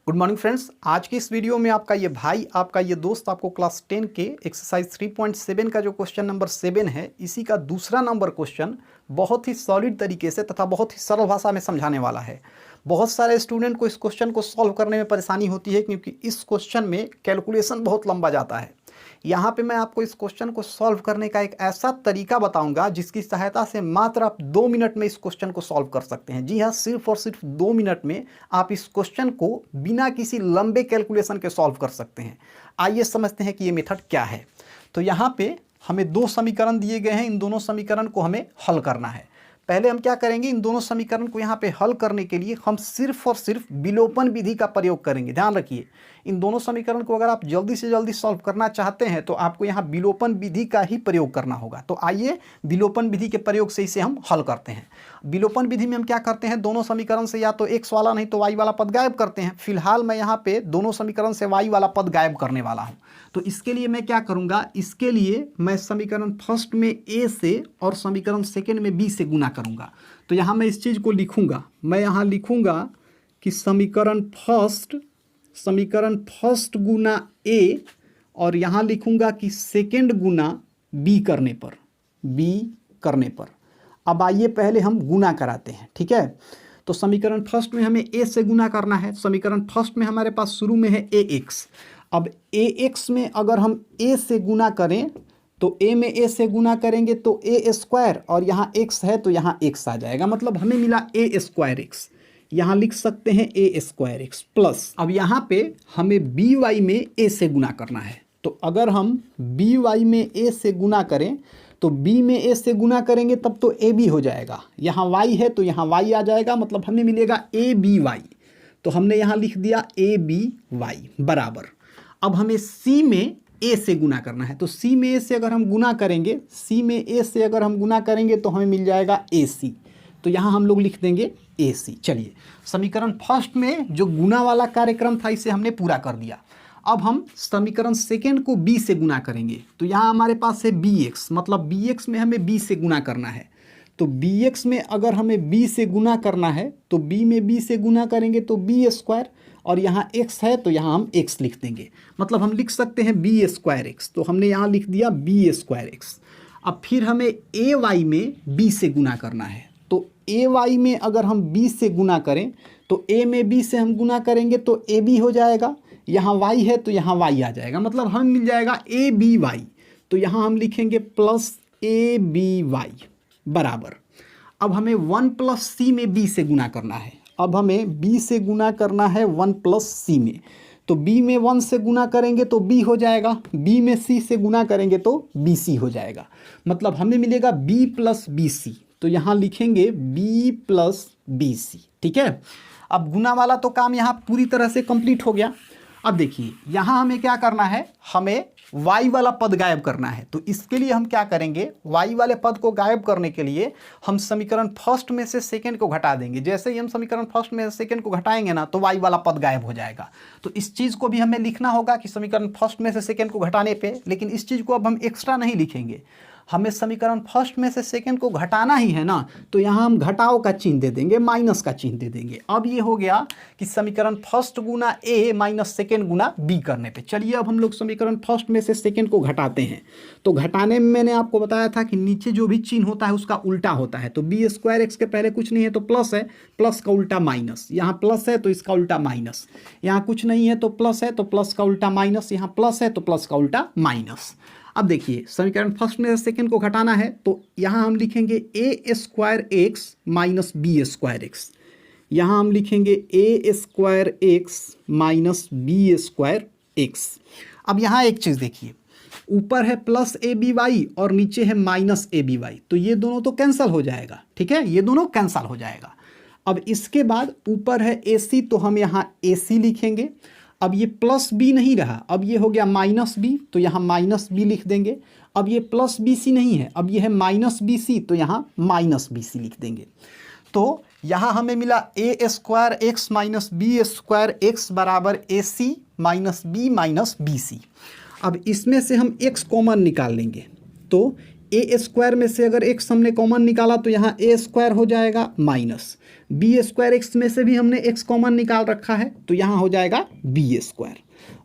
Good morning friends. आज की इस वीडियो में आपका ये भाई, आपका ये दोस्त आपको क्लास 10 के एक्सरसाइज 3.7 का जो क्वेश्चन नंबर 7 है, इसी का दूसरा नंबर क्वेश्चन बहुत ही सॉलिड तरीके से तथा बहुत ही सरल भाषा में समझाने वाला है। बहुत सारे स्टूडेंट को इस क्वेश्चन को सॉल्व करने में परेशानी होती है क्योंकि इस क्वेश्चन में कैलकुलेशन बहुत लंबा जाता है। यहाँ पे मैं आपको इस क्वेश्चन को सॉल्व करने का एक ऐसा तरीका बताऊंगा जिसकी सहायता से मात्र आप 2 मिनट में इस क्वेश्चन को सॉल्व कर सकते हैं। जी हाँ, सिर्फ और सिर्फ 2 मिनट में आप इस क्वेश्चन को बिना किसी लंबे कैलकुलेशन के सॉल्व कर सकते हैं। आइए समझते हैं कि ये मेथड क्या है। तो यहाँ पे हमें 2 समीकरण दिए गए हैं, इन दोनों समीकरण को हमें हल करना है। पहले हम क्या करेंगे, इन दोनों समीकरण को यहाँ पे हल करने के लिए हम सिर्फ और सिर्फ विलोपन विधि का प्रयोग करेंगे। ध्यान रखिए, इन दोनों समीकरण को अगर आप जल्दी से जल्दी सॉल्व करना चाहते हैं तो आपको यहाँ विलोपन विधि का ही प्रयोग करना होगा। तो आइए विलोपन विधि के प्रयोग से इसे हम हल करते हैं। विलोपन विधि में हम क्या करते हैं, दोनों समीकरण से या तो x वाला नहीं तो y वाला पद गायब करते हैं। फिलहाल मैं यहाँ पे दोनों समीकरण से y वाला पद गायब करने वाला हूँ। तो इसके लिए मैं क्या करूँगा, इसके लिए मैं समीकरण फर्स्ट में a से और समीकरण सेकेंड में b से गुना करूँगा। तो यहाँ मैं इस चीज़ को लिखूँगा, मैं यहाँ लिखूँगा कि समीकरण फर्स्ट गुना a और यहाँ लिखूँगा कि सेकेंड गुना b करने पर। अब आइए पहले हम गुना कराते हैं, ठीक है। तो समीकरण फर्स्ट में हमें a से गुना करना है। समीकरण फर्स्ट में हमारे पास शुरू में है ax। अब ax में अगर हम a से गुना करें तो a में a से गुना करेंगे तो a स्क्वायर, और यहाँ x है तो यहाँ x आ जाएगा, मतलब हमें मिला a स्क्वायर x। यहाँ लिख सकते हैं a स्क्वायर x प्लस, अब यहाँ पे हमें by में a से गुना करना है। तो अगर हम by में a से गुना करें तो b में a से गुना करेंगे तब तो ab हो जाएगा। यहाँ y है तो यहाँ y आ जाएगा, मतलब हमें मिलेगा aby। तो हमने यहाँ लिख दिया aby बराबर। अब हमें c में a से गुना करना है। तो c में a से अगर हम गुना करेंगे तो हमें मिल जाएगा ac। तो यहाँ हम लोग लिख देंगे ac। चलिए, समीकरण फर्स्ट में जो गुना वाला कार्यक्रम था इसे हमने पूरा कर दिया। अब हम समीकरण सेकेंड को b से गुना करेंगे। तो यहाँ हमारे पास है bx, मतलब bx में हमें b से गुना करना है। तो bx में अगर हमें b से गुना करना है तो b में b से गुना करेंगे तो b स्क्वायर, और यहाँ x है तो यहाँ हम x लिख देंगे, मतलब हम लिख सकते हैं b स्क्वायर x। तो हमने यहाँ लिख दिया b स्क्वायर x। अब फिर हमें ay में b से गुना करना है। तो ay में अगर हम b से गुना करें तो a में b से हम गुना करेंगे तो ab हो जाएगा, यहाँ y है तो यहाँ y आ जाएगा, मतलब हमें मिल जाएगा aby। तो यहाँ हम लिखेंगे प्लस aby बराबर। अब हमें 1 प्लस c में b से गुना करना है। अब हमें b से गुना करना है 1 प्लस c में। तो b में 1 से गुना करेंगे तो b हो जाएगा, b में c से गुना करेंगे तो bc हो जाएगा, मतलब हमें मिलेगा b प्लस bc। तो यहाँ लिखेंगे b प्लस bc, ठीक है। अब गुना वाला तो काम यहाँ पूरी तरह से कंप्लीट हो गया। अब देखिए, यहाँ हमें क्या करना है, हमें y वाला पद गायब करना है। तो इसके लिए हम क्या करेंगे, y वाले पद को गायब करने के लिए हम समीकरण फर्स्ट में से सेकंड को घटा देंगे। जैसे ही हम समीकरण फर्स्ट में से सेकंड को घटाएंगे ना तो y वाला पद गायब हो जाएगा। तो इस चीज़ को भी हमें लिखना होगा कि समीकरण फर्स्ट में से सेकंड को घटाने पे, लेकिन इस चीज़ को अब हम एक्स्ट्रा नहीं लिखेंगे, हमें समीकरण फर्स्ट में से सेकंड को घटाना ही है ना, तो यहाँ हम घटाओ का चिन्ह दे देंगे, माइनस का चिन्ह दे देंगे। अब ये हो गया कि समीकरण first Guna a minus second Guna b करने पे। चलिए अब हम लोग समीकरण फर्स्ट में से सेकंड को घटाते हैं। तो घटाने में मैंने आपको बताया था कि नीचे जो भी चिन्ह होता है उसका उल्टा होता है। तो b स्क्वायर x के पहले कुछ नहीं है तो प्लस है, प्लस का उल्टा माइनस, यहाँ प्लस है तो इसका उल्टा माइनस, यहाँ कुछ नहीं है तो प्लस है तो प्लस का उल्टा माइनस, यहाँ प्लस है तो प्लस का उल्टा माइनस। अब देखिए, समीकरण फर्स्ट में सेकंड को घटाना है तो यहाँ हम लिखेंगे a square x minus b square x। यहाँ हम लिखेंगे a square x minus b square x। अब यहाँ एक चीज़ देखिए, ऊपर है प्लस aby और नीचे है माइनस aby, तो ये दोनों तो कैंसिल हो जाएगा, ठीक है, ये दोनों कैंसिल हो जाएगा। अब इसके बाद ऊपर है ac, तो हम यहाँ ac लिखेंगे। अब ये प्लस b नहीं रहा, अब ये हो गया माइनस b, तो यहाँ माइनस b लिख देंगे। अब ये प्लस bc नहीं है, अब ये है माइनस bc, तो यहाँ माइनस bc लिख देंगे। तो यहाँ हमें मिला a square x minus b square x बराबर ac minus b minus bc। अब इसमें से हम x कॉमन निकाल लेंगे, तो ए स्क्वायर में से अगर एक्स हमने कॉमन निकाला तो यहाँ ए स्क्वायर हो जाएगा माइनस बी स्क्वायर, एक्स में से भी हमने एक्स कॉमन निकाल रखा है तो यहाँ हो जाएगा बी स्क्वायर,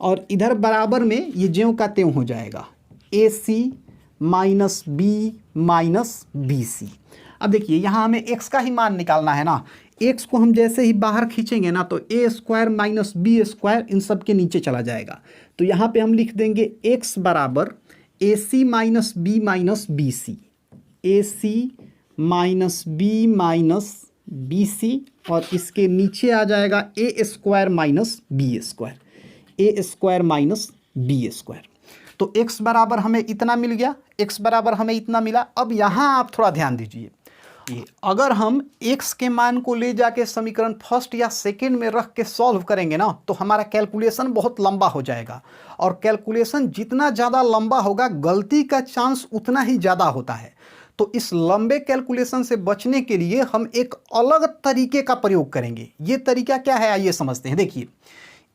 और इधर बराबर में ये ज्यों का त्यों हो जाएगा ए सी माइनस बी सी। अब देखिए यहाँ हमें x का ही मान निकालना है ना, x को हम जैसे ही बाहर खींचेंगे ना तो ए स्क्वायर माइनस बी स्क्वायर इन सब के नीचे चला जाएगा, तो यहाँ पे हम लिख देंगे x बराबर ए सी माइनस बी सी, ए सी माइनस बी सी, और इसके नीचे आ जाएगा ए स्क्वायर माइनस बी स्क्वायर, ए स्क्वायर माइनस बी स्क्वायर। तो x बराबर हमें इतना मिल गया, x बराबर हमें इतना मिला। अब यहाँ आप थोड़ा ध्यान दीजिए, अगर हम x के मान को ले जाके समीकरण फर्स्ट या सेकंड में रख के सॉल्व करेंगे ना तो हमारा कैलकुलेशन बहुत लंबा हो जाएगा, और कैलकुलेशन जितना ज़्यादा लंबा होगा गलती का चांस उतना ही ज़्यादा होता है। तो इस लंबे कैलकुलेशन से बचने के लिए हम एक अलग तरीके का प्रयोग करेंगे। ये तरीका क्या है आइए समझते हैं। देखिए,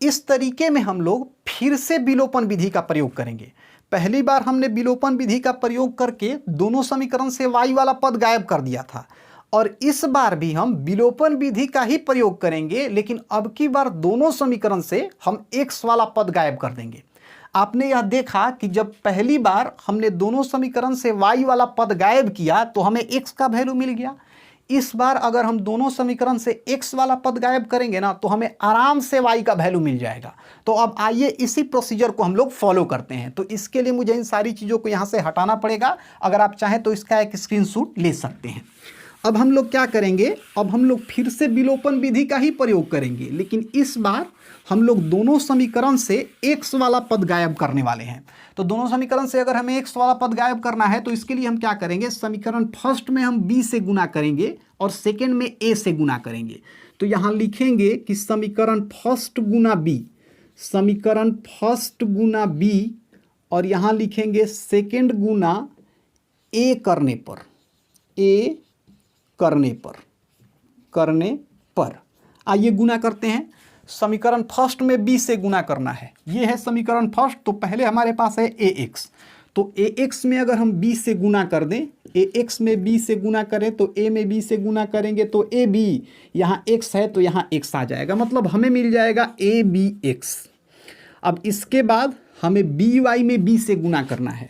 इस तरीके में हम लोग फिर से विलोपन विधि का प्रयोग करेंगे। पहली बार हमने विलोपन विधि का प्रयोग करके दोनों समीकरण से y वाला पद गायब कर दिया था, और इस बार भी हम विलोपन विधि का ही प्रयोग करेंगे, लेकिन अब की बार दोनों समीकरण से हम x वाला पद गायब कर देंगे। आपने यह देखा कि जब पहली बार हमने दोनों समीकरण से y वाला पद गायब किया तो हमें x का वैल्यू मिल गया। इस बार अगर हम दोनों समीकरण से x वाला पद गायब करेंगे ना तो हमें आराम से y का वैल्यू मिल जाएगा। तो अब आइए इसी प्रोसीजर को हम लोग फॉलो करते हैं। तो इसके लिए मुझे इन सारी चीज़ों को यहाँ से हटाना पड़ेगा, अगर आप चाहें तो इसका एक स्क्रीनशॉट ले सकते हैं। अब हम लोग क्या करेंगे, अब हम लोग फिर से विलोपन विधि का ही प्रयोग करेंगे, लेकिन इस बार हम लोग दोनों समीकरण से x वाला पद गायब करने वाले हैं। तो दोनों समीकरण से अगर हमें x वाला पद गायब करना है तो इसके लिए हम क्या करेंगे, समीकरण फर्स्ट में हम b से गुना करेंगे और सेकंड में a से गुना करेंगे। तो यहाँ लिखेंगे कि समीकरण फर्स्ट गुना b, समीकरण फर्स्ट गुना b, और यहाँ लिखेंगे सेकंड गुना a करने पर, a करने पर। आइए गुना करते हैं। समीकरण फर्स्ट में b से गुना करना है, ये है समीकरण फर्स्ट। तो पहले हमारे पास है ax, तो ax में अगर हम b से गुना कर दें, ax में b से गुना करें तो a में b से गुना करेंगे तो ab, यहाँ x है तो यहाँ x आ जाएगा, मतलब हमें मिल जाएगा abx। अब इसके बाद हमें by में b से गुना करना है,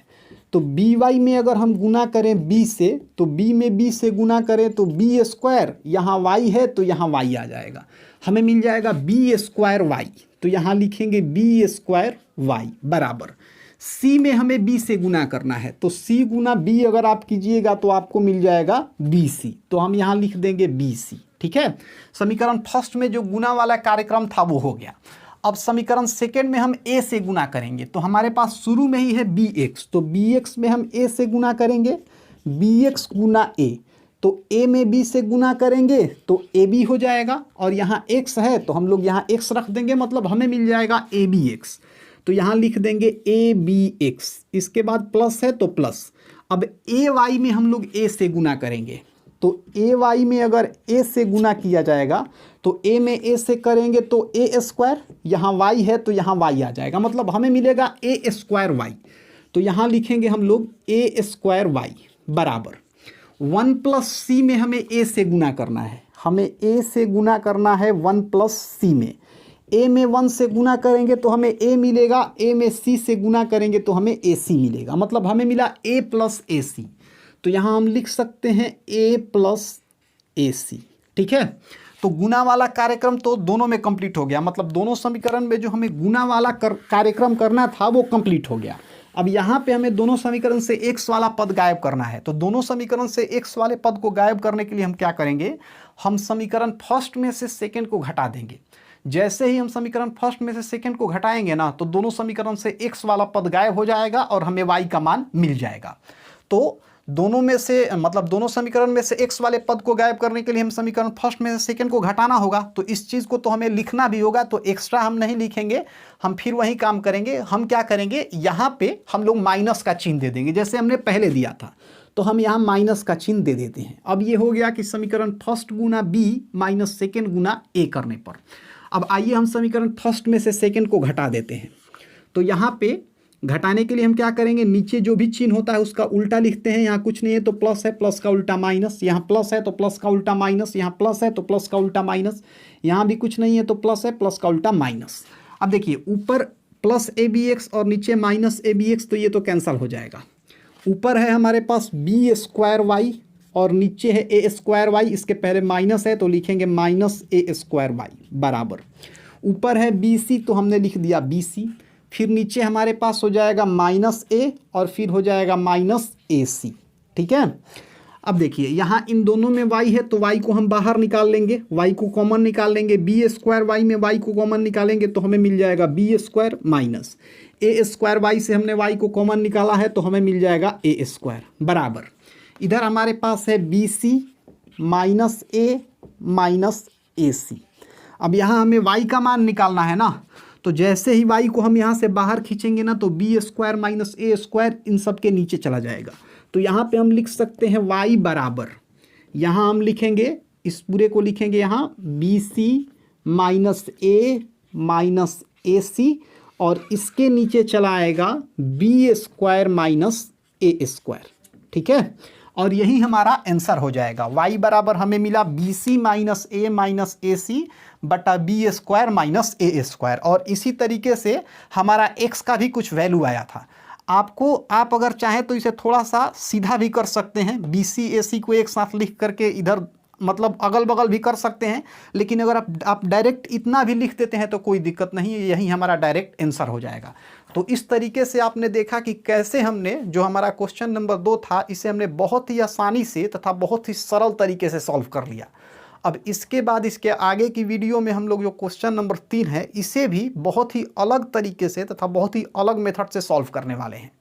तो by में अगर हम गुना करें b से तो b में b से गुना करें तो b स्क्वायर, यहाँ y है तो यहाँ y आ जाएगा, हमें मिल जाएगा b स्क्वायर y। तो यहाँ लिखेंगे b स्क्वायर y बराबर c में हमें b से गुना करना है, तो c गुना b अगर आप कीजिएगा तो आपको मिल जाएगा bc, तो हम यहाँ लिख देंगे bc। ठीक है, समीकरण फर्स्ट में जो गुना वाला कार्यक्रम था वो हो गया। अब समीकरण सेकंड में हम a से गुना करेंगे, तो हमारे पास शुरू में ही है bx, तो bx में हम a से गुना करेंगे, bx गुना a, तो a में b से गुना करेंगे तो ab हो जाएगा, और यहाँ x है तो हम लोग यहाँ x रख देंगे, मतलब हमें मिल जाएगा abx। तो यहाँ लिख देंगे abx, इसके बाद प्लस है तो प्लस। अब ay में हम लोग a से गुना करेंगे, तो ay में अगर a से गुना किया जाएगा तो a में a से करेंगे तो a स्क्वायर, यहाँ y है तो यहाँ y आ जाएगा, मतलब हमें मिलेगा a स्क्वायर y। तो यहाँ लिखेंगे हम लोग a स्क्वायर y बराबर 1 प्लस c में हमें a से गुना करना है, हमें a से गुना करना है 1 प्लस c में, a में 1 से गुना करेंगे तो हमें a मिलेगा, a में c से गुना करेंगे तो हमें ac मिलेगा, मतलब हमें मिला a प्लस ac। तो यहाँ हम लिख सकते हैं a प्लस ac। ठीक है, तो गुना वाला कार्यक्रम तो दोनों में कंप्लीट हो गया, मतलब दोनों समीकरण में जो हमें गुना वाला कार्यक्रम करना था वो कंप्लीट हो गया। अब यहाँ पे हमें दोनों समीकरण से x वाला पद गायब करना है, तो दोनों समीकरण से x वाले पद को गायब करने के लिए हम क्या करेंगे, हम समीकरण फर्स्ट में से सेकंड को घटा देंगे। जैसे ही हम समीकरण फर्स्ट में से सेकंड को घटाएंगे ना तो दोनों समीकरण से x वाला पद गायब हो जाएगा और हमें y का मान मिल जाएगा। तो दोनों में से, मतलब दोनों समीकरण में से x वाले पद को गायब करने के लिए हम समीकरण फर्स्ट में से सेकंड को घटाना होगा, तो इस चीज़ को तो हमें लिखना भी होगा, तो एक्स्ट्रा हम नहीं लिखेंगे, हम फिर वही काम करेंगे। हम क्या करेंगे, यहाँ पे हम लोग माइनस का चिन्ह दे देंगे, जैसे हमने पहले दिया था, तो हम यहाँ माइनस का चिन्ह दे देते हैं। अब ये हो गया कि समीकरण first Guna b minus second Guna a करने पर। अब आइए हम समीकरण फर्स्ट में से सेकेंड को घटा देते हैं, तो यहाँ पे घटाने के लिए हम क्या करेंगे, नीचे जो भी चिन्ह होता है उसका उल्टा लिखते हैं। यहाँ कुछ नहीं है तो प्लस है, प्लस का उल्टा माइनस, यहाँ प्लस है तो प्लस का उल्टा माइनस, यहाँ प्लस है तो प्लस का उल्टा माइनस, यहाँ भी कुछ नहीं है तो प्लस है, प्लस का उल्टा माइनस। अब देखिए ऊपर प्लस ए बी एक्स और नीचे माइनस ए बी एक्स, तो ये तो कैंसिल हो जाएगा। ऊपर है हमारे पास बी स्क्वायर वाई और नीचे है ए स्क्वायर वाई, इसके पहले माइनस है तो लिखेंगे माइनस ए स्क्वायर वाई बराबर। ऊपर है बी सी तो हमने लिख दिया बी सी, फिर नीचे हमारे पास हो जाएगा माइनस ए और फिर हो जाएगा माइनस ए सी। ठीक है, अब देखिए यहाँ इन दोनों में y है तो y को हम बाहर निकाल लेंगे, y को कॉमन निकाल लेंगे। बी स्क्वायर वाई में y को कॉमन निकालेंगे तो हमें मिल जाएगा बी स्क्वायर माइनस ए स्क्वायर वाई से हमने y को कॉमन निकाला है तो हमें मिल जाएगा ए स्क्वायर बराबर। इधर हमारे पास है बी सी माइनस ए सी। अब यहाँ हमें y का मान निकालना है ना, तो जैसे ही y को हम यहाँ से बाहर खींचेंगे ना तो बी स्क्वायर माइनस ए स्क्वायर इन सब के नीचे चला जाएगा। तो यहाँ पे हम लिख सकते हैं y बराबर, यहाँ हम लिखेंगे इस पूरे को लिखेंगे यहाँ बी सी माइनस ए सी और इसके नीचे चला आएगा बी स्क्वायर माइनस ए स्क्वायर। ठीक है, और यही हमारा आंसर हो जाएगा। y बराबर हमें मिला बी सी माइनस ए सी बटा बी स्क्वायर माइनस ए स्क्वायर। और इसी तरीके से हमारा x का भी कुछ वैल्यू आया था। आप अगर चाहें तो इसे थोड़ा सा सीधा भी कर सकते हैं, बी सी ए सी को एक साथ लिख करके इधर मतलब अगल बगल भी कर सकते हैं, लेकिन अगर आप डायरेक्ट इतना भी लिख देते हैं तो कोई दिक्कत नहीं है, यही हमारा डायरेक्ट आंसर हो जाएगा। तो इस तरीके से आपने देखा कि कैसे हमने जो हमारा क्वेश्चन नंबर 2 था इसे हमने बहुत ही आसानी से तथा बहुत ही सरल तरीके से सॉल्व कर लिया। अब इसके बाद इसके आगे की वीडियो में हम लोग जो क्वेश्चन नंबर 3 है इसे भी बहुत ही अलग तरीके से तथा बहुत ही अलग मेथड से सॉल्व करने वाले हैं।